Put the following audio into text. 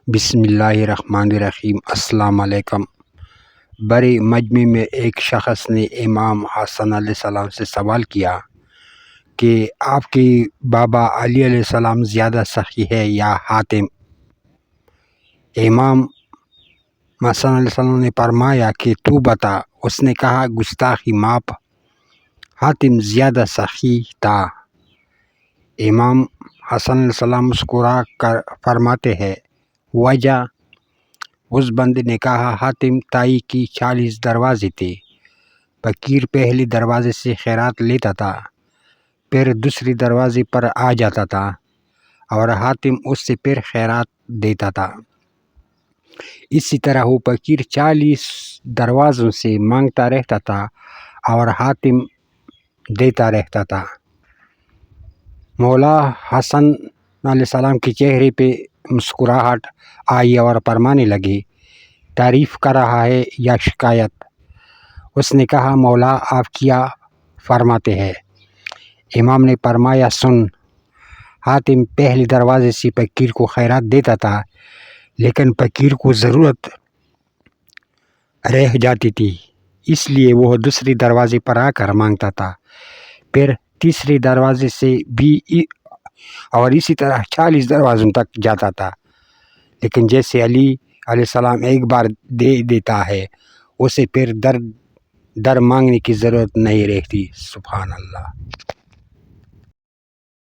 بسم اللہ الرحمن الرحیم۔ السلام علیکم۔ بڑے مجمع میں ایک شخص نے امام حسن علیہ السلام سے سوال کیا کہ آپ کے بابا علی علیہ السلام زیادہ سخی ہے یا حاتم؟ امام حسن علیہ السلام نے فرمایا کہ تو بتا۔ اس نے کہا گستاخی معاف، حاتم زیادہ سخی تھا۔ امام حسن علیہ السلام مسکرا کر فرماتے ہیں وجہ؟ اس بندے نے کہا حاتم تائی کی 40 دروازے تھے، فقیر پہلے دروازے سے خیرات لیتا تھا، پھر دوسری دروازے پر آ جاتا تھا اور حاتم اس سے پھر خیرات دیتا تھا۔ اسی طرح وہ فقیر 40 دروازوں سے مانگتا رہتا تھا اور حاتم دیتا رہتا تھا۔ مولا حسن علیہ السلام کے چہرے پہ مسکراہٹ آئی اور فرمانے لگے تعریف کر رہا ہے یا شکایت؟ اس نے کہا مولا آپ کیا فرماتے ہیں؟ امام نے فرمایا سن، حاتم پہلے دروازے سے فقیر کو خیرات دیتا تھا، لیکن فقیر کو ضرورت رہ جاتی تھی، اس لیے وہ دوسری دروازے پر آ کر مانگتا تھا، پھر تیسرے دروازے سے بھی، اور اسی طرح 40 دروازوں تک جاتا تھا۔ لیکن جیسے علی علیہ السلام ایک بار دے دیتا ہے، اسے پھر در مانگنے کی ضرورت نہیں رہتی۔ سبحان اللہ۔